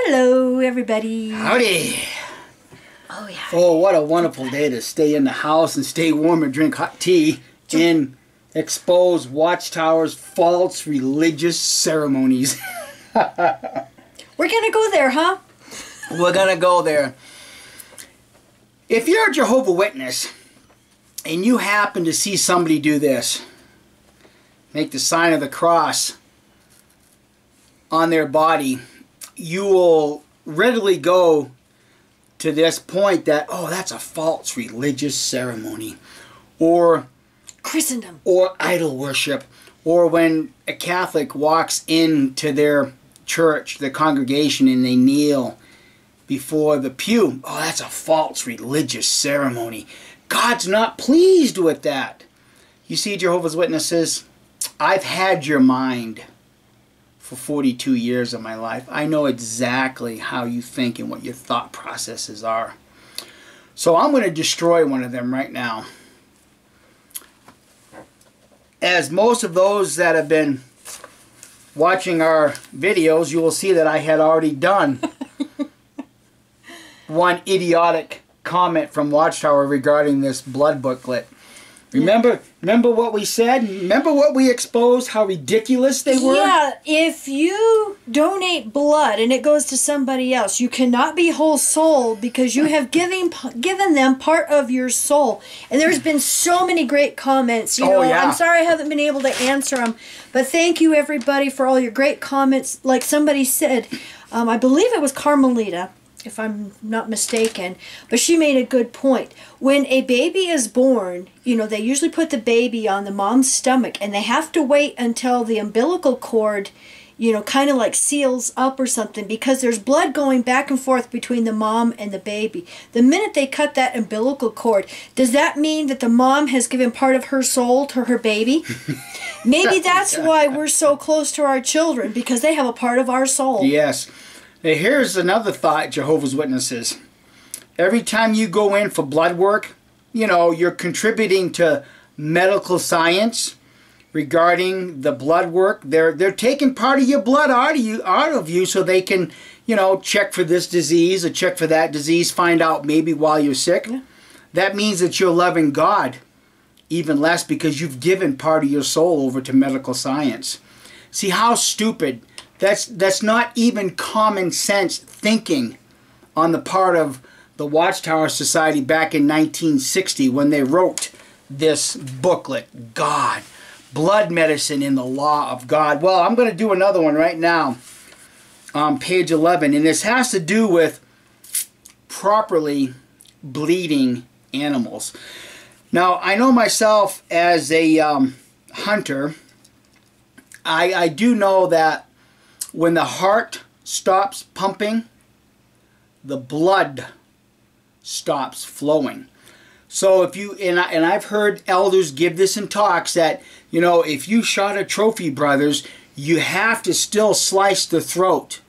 Hello, everybody. Howdy. Oh, yeah. Oh, what a wonderful day to stay in the house and stay warm and drink hot tea and expose Watchtower's false religious ceremonies. We're going to go there, huh? We're going to go there. If you're a Jehovah's Witness and you happen to see somebody do this, make the sign of the cross on their body, you will readily go to this point that, oh, that's a false religious ceremony, or Christendom, or idol worship, or when a Catholic walks into their church, their congregation, and they kneel before the pew, oh, that's a false religious ceremony. God's not pleased with that. You see, Jehovah's Witnesses, I've had your mind for 42 years of my life. I know exactly how you think and what your thought processes are. So I'm going to destroy one of them right now. As most of those that have been watching our videos, you will see that I had already done one idiotic comment from Watchtower regarding this blood booklet. Remember what we said? Remember what we exposed, how ridiculous they were? Yeah, if you donate blood and it goes to somebody else, you cannot be whole soul because you have given them part of your soul. And there's been so many great comments. You know, yeah. I'm sorry I haven't been able to answer them, but thank you everybody for all your great comments. Like somebody said, I believe it was Carmelita, if I'm not mistaken, but she made a good point. When a baby is born, you know, they usually put the baby on the mom's stomach and they have to wait until the umbilical cord, you know, kind of like seals up or something because there's blood going back and forth between the mom and the baby. The minute they cut that umbilical cord, does that mean that the mom has given part of her soul to her baby? Maybe that's why we're so close to our children, because they have a part of our soul. Yes. Now, here's another thought, Jehovah's Witnesses. Every time you go in for blood work, you know, you're contributing to medical science regarding the blood work. They're taking part of your blood out of you so they can, you know, check for this disease or check for that disease, find out maybe while you're sick. Yeah. That means that you're loving God even less because you've given part of your soul over to medical science. See how stupid. That's not even common sense thinking on the part of the Watchtower Society back in 1960 when they wrote this booklet, God, Blood Medicine in the Law of God. Well, I'm going to do another one right now on page 11, and this has to do with properly bleeding animals. Now, I know myself as a hunter, I do know that when the heart stops pumping, the blood stops flowing. So if you, and I've heard elders give this in talks that, you know, if you shot a trophy, brothers, you have to still slice the throat.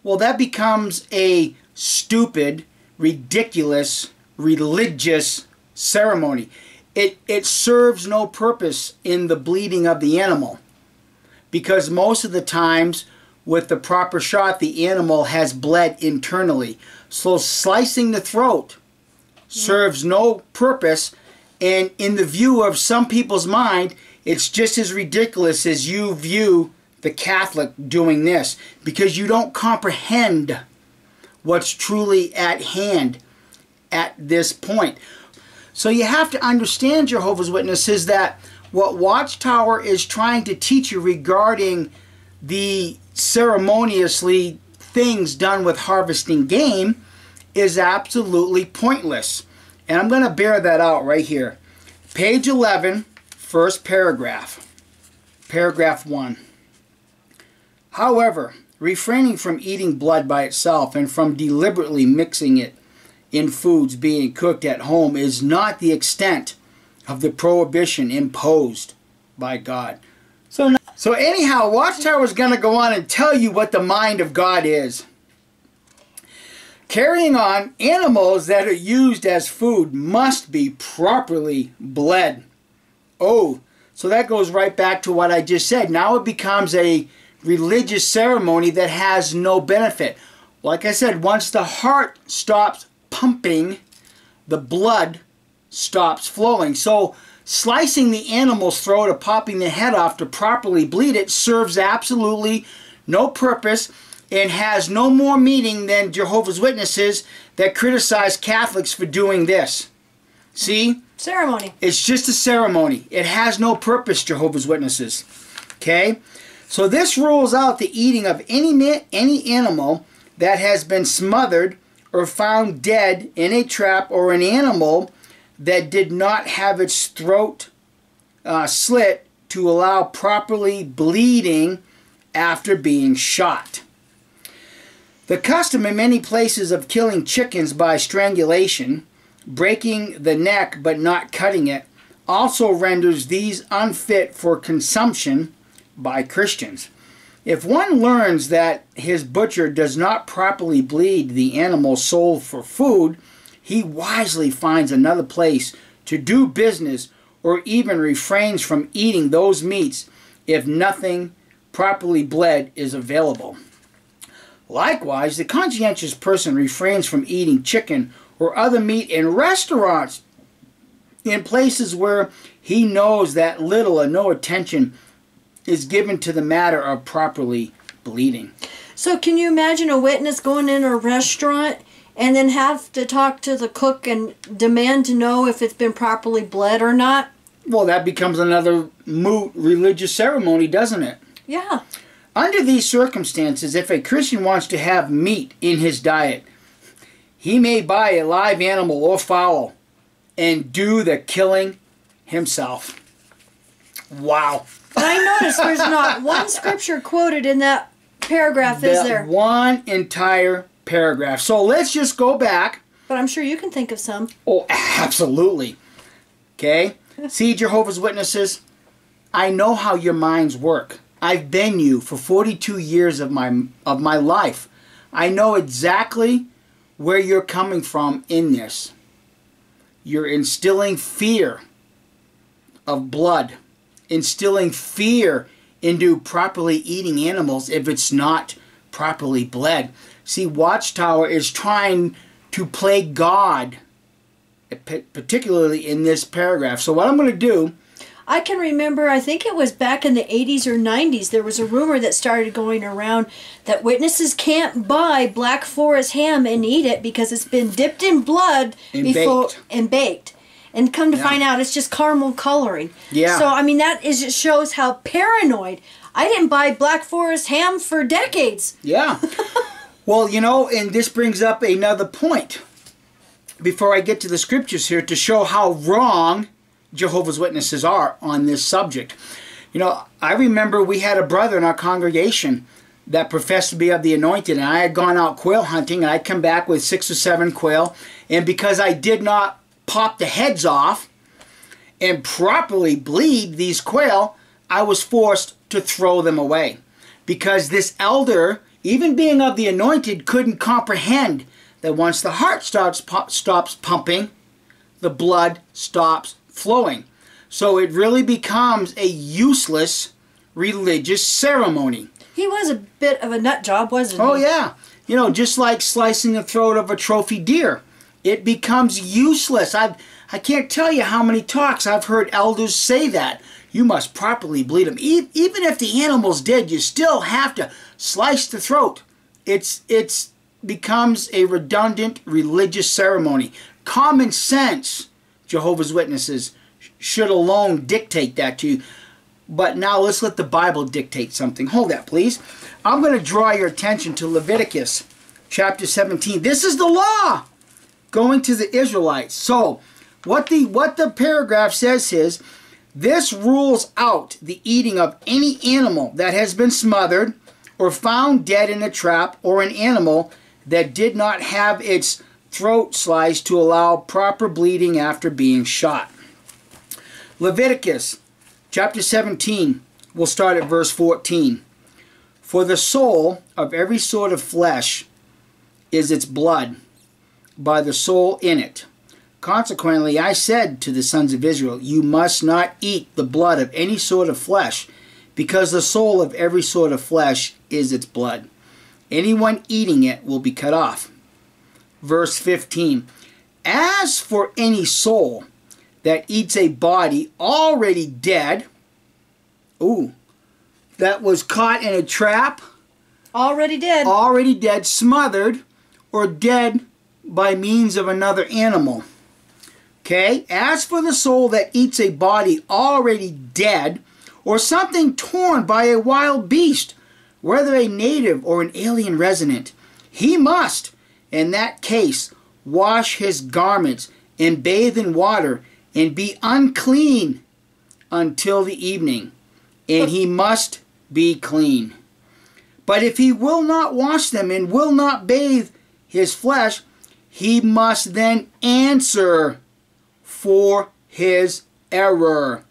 Well, that becomes a stupid, ridiculous, religious ceremony. It serves no purpose in the bleeding of the animal. Because most of the times, with the proper shot, the animal has bled internally. So slicing the throat serves no purpose. And in the view of some people's mind, it's just as ridiculous as you view the Catholic doing this. Because you don't comprehend what's truly at hand at this point. So you have to understand, Jehovah's Witnesses, that what Watchtower is trying to teach you regarding the ceremoniously things done with harvesting game is absolutely pointless. And I'm going to bear that out right here. Page 11, first paragraph. Paragraph 1. However, refraining from eating blood by itself and from deliberately mixing it in foods being cooked at home is not the extent of the prohibition imposed by God. So anyhow, Watchtower is going to go on and tell you what the mind of God is. Carrying on, animals that are used as food must be properly bled. Oh, so that goes right back to what I just said. Now it becomes a religious ceremony that has no benefit. Like I said, once the heart stops pumping, the blood stops flowing. So slicing the animal's throat or popping the head off to properly bleed it serves absolutely no purpose and has no more meaning than Jehovah's Witnesses that criticize Catholics for doing this. See? Ceremony. It's just a ceremony. It has no purpose, Jehovah's Witnesses. Okay? So this rules out the eating of any animal that has been smothered or found dead in a trap, or an animal that did not have its throat slit to allow properly bleeding after being shot. The custom in many places of killing chickens by strangulation, breaking the neck but not cutting it, also renders these unfit for consumption by Christians. If one learns that his butcher does not properly bleed the animal sold for food, he wisely finds another place to do business, or even refrains from eating those meats if nothing properly bled is available. Likewise, the conscientious person refrains from eating chicken or other meat in restaurants in places where he knows that little or no attention is given to the matter of properly bleeding. So can you imagine a witness going in a restaurant and then have to talk to the cook and demand to know if it's been properly bled or not? Well, that becomes another moot religious ceremony, doesn't it? Yeah. Under these circumstances, if a Christian wants to have meat in his diet, he may buy a live animal or fowl and do the killing himself. Wow. But I noticed there's not one scripture quoted in that paragraph, is there? One entire paragraph. So let's just go back. But I'm sure you can think of some. Oh, absolutely. Okay? See, Jehovah's Witnesses, I know how your minds work. I've been you for 42 years of my life. I know exactly where you're coming from in this. You're instilling fear of blood, instilling fear into properly eating animals if it's not properly bled. See, Watchtower is trying to play God, particularly in this paragraph. So what I'm going to do, I can remember, I think it was back in the 80s or 90s, there was a rumor that started going around that witnesses can't buy Black Forest ham and eat it because it's been dipped in blood and baked. And come to find out, it's just caramel coloring. Yeah. So, I mean, that just shows how paranoid. I didn't buy Black Forest ham for decades. Yeah. Well, you know, and this brings up another point before I get to the scriptures here to show how wrong Jehovah's Witnesses are on this subject. You know, I remember we had a brother in our congregation that professed to be of the anointed, and I had gone out quail hunting, and I'd come back with 6 or 7 quail, and because I did not pop the heads off and properly bleed these quail, I was forced to throw them away. Because this elder, even being of the anointed, couldn't comprehend that once the heart stops pumping, the blood stops flowing. So it really becomes a useless religious ceremony. He was a bit of a nut job, wasn't he? Oh yeah. You know, just like slicing the throat of a trophy deer. It becomes useless. I can't tell you how many talks I've heard elders say that. You must properly bleed them. Even if the animal's dead, you still have to slice the throat. It's becomes a redundant religious ceremony. Common sense, Jehovah's Witnesses, should alone dictate that to you. But now let's let the Bible dictate something. Hold that, please. I'm going to draw your attention to Leviticus chapter 17. This is the law going to the Israelites. So what the paragraph says is, this rules out the eating of any animal that has been smothered or found dead in a trap, or an animal that did not have its throat sliced to allow proper bleeding after being shot. Leviticus chapter 17, we'll start at verse 14. For the soul of every sort of flesh is its blood, by the soul in it. Consequently, I said to the sons of Israel, you must not eat the blood of any sort of flesh, because the soul of every sort of flesh is its blood. Anyone eating it will be cut off. Verse 15. As for any soul that eats a body already dead, that was caught in a trap, already dead, smothered, or dead by means of another animal. Okay? As for the soul that eats a body already dead, or something torn by a wild beast, whether a native or an alien resident, he must, in that case, wash his garments and bathe in water and be unclean until the evening, and he must be clean. But if he will not wash them and will not bathe his flesh, he must then answer for his error.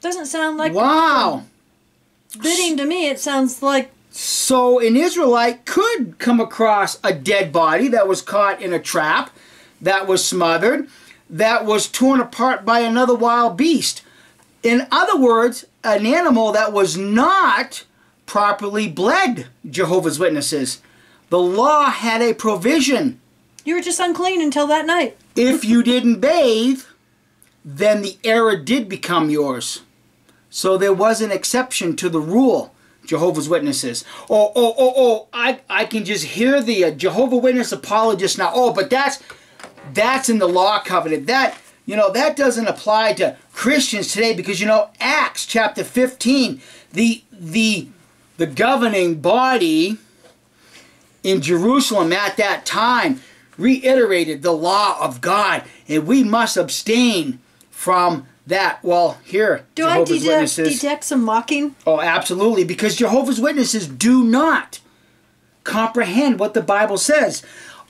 Doesn't sound like... Wow. Bidding to me, it sounds like... So an Israelite could come across a dead body that was caught in a trap, that was smothered, that was torn apart by another wild beast. In other words, an animal that was not properly bled, Jehovah's Witnesses. The law had a provision. You were just unclean until that night. If you didn't bathe, then the error did become yours. So there was an exception to the rule, Jehovah's Witnesses. I can just hear the Jehovah's Witness apologists now. Oh, but that's in the law covenant. That doesn't apply to Christians today because, Acts chapter 15, the governing body in Jerusalem at that time reiterated the law of God, and we must abstain from that. Well, here, do Jehovah's I Witnesses... detect some mocking? Oh, absolutely, because Jehovah's Witnesses do not comprehend what the Bible says.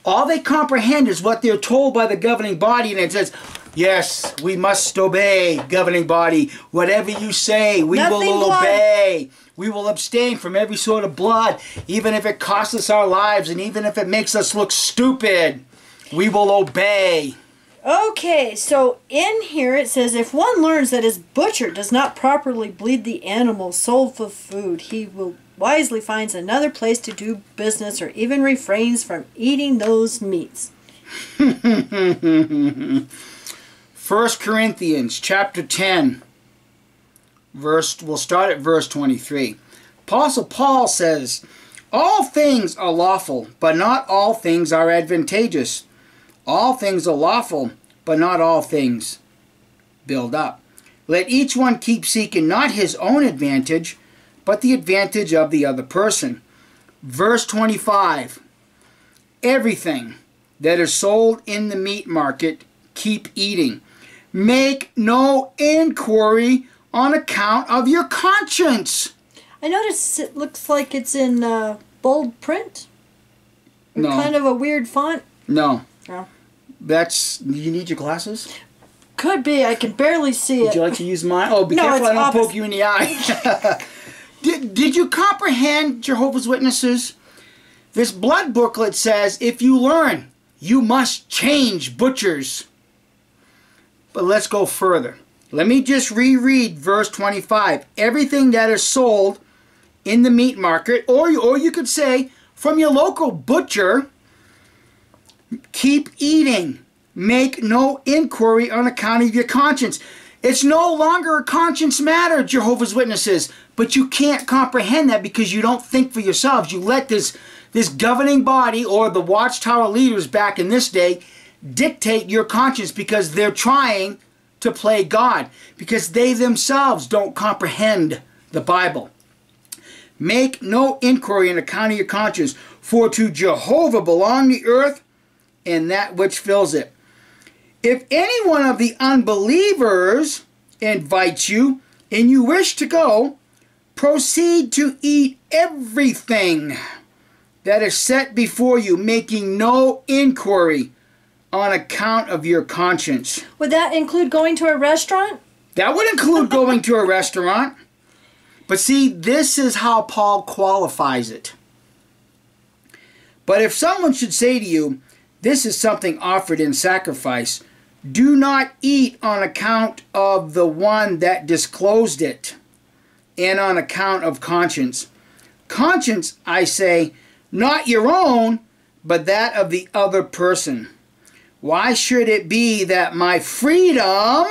All they comprehend is what they're told by the governing body, and it says, yes, we must obey, governing body. Whatever you say, we will obey. We will abstain from every sort of blood, even if it costs us our lives, and even if it makes us look stupid. We will obey. Okay, so in here it says, if one learns that his butcher does not properly bleed the animal sold for food, he will wisely finds another place to do business or even refrains from eating those meats. 1 Corinthians chapter 10, we'll start at verse 23. Apostle Paul says, all things are lawful, but not all things are advantageous. All things are lawful, but not all things build up. Let each one keep seeking not his own advantage, but the advantage of the other person. Verse 25. Everything that is sold in the meat market, keep eating. Make no inquiry on account of your conscience. I notice it looks like it's in bold print. No. Kind of a weird font. No. Oh. You need your glasses? Could be. I can barely see it. Would you like to use mine? Oh, be careful I don't poke you in the eye. Did you comprehend, Jehovah's Witnesses? This blood booklet says, if you learn, you must change butchers. But let's go further. Let me just reread verse 25. Everything that is sold in the meat market, or you could say from your local butcher, keep eating. Make no inquiry on account of your conscience. It's no longer a conscience matter, Jehovah's Witnesses, but you can't comprehend that because you don't think for yourselves. You let this governing body or the watchtower leaders back in this day dictate your conscience because they're trying to play God, because they themselves don't comprehend the Bible. Make no inquiry on account of your conscience, for to Jehovah belong the earth and that which fills it. If any one of the unbelievers invites you and you wish to go, proceed to eat everything that is set before you, making no inquiry on account of your conscience. Would that include going to a restaurant? That would include going to a restaurant. But see, this is how Paul qualifies it. But if someone should say to you, this is something offered in sacrifice, do not eat on account of the one that disclosed it and on account of conscience. conscience, I say, not your own, but that of the other person. Why should it be that my freedom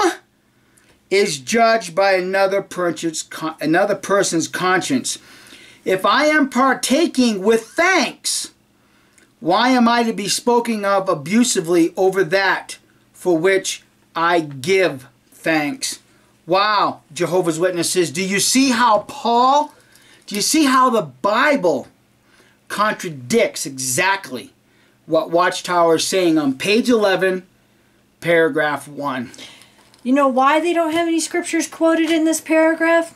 is judged by another person's conscience? If I am partaking with thanks, why am I to be spoken of abusively over that for which I give thanks? Wow, Jehovah's Witnesses, do you see how the Bible contradicts exactly what Watchtower is saying on page 11, paragraph 1? You know why they don't have any scriptures quoted in this paragraph?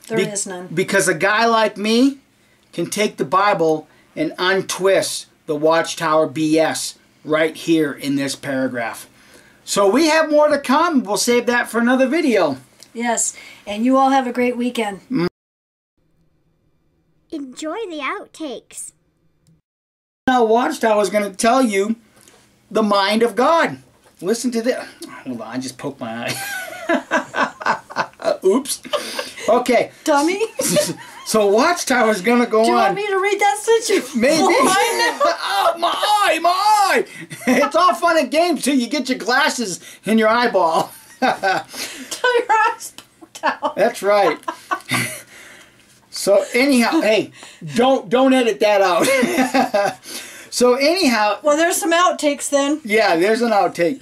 There is none. Because a guy like me can take the Bible and untwist the Watchtower BS right here in this paragraph. So we have more to come. We'll save that for another video. Yes, and you all have a great weekend. Enjoy the outtakes. Now Watchtower is going to tell you the mind of God. Listen to this. Hold on, I just poked my eye. Oops. Okay. Dummy. So Watchtower is going to go on. Do you want me to read that situation? Maybe. Oh, my eye. It's all fun and games till you get your glasses in your eyeball. Till your eyes poked out. That's right. So anyhow, hey, don't edit that out. So anyhow. Well, there's some outtakes then. Yeah, there's an outtake.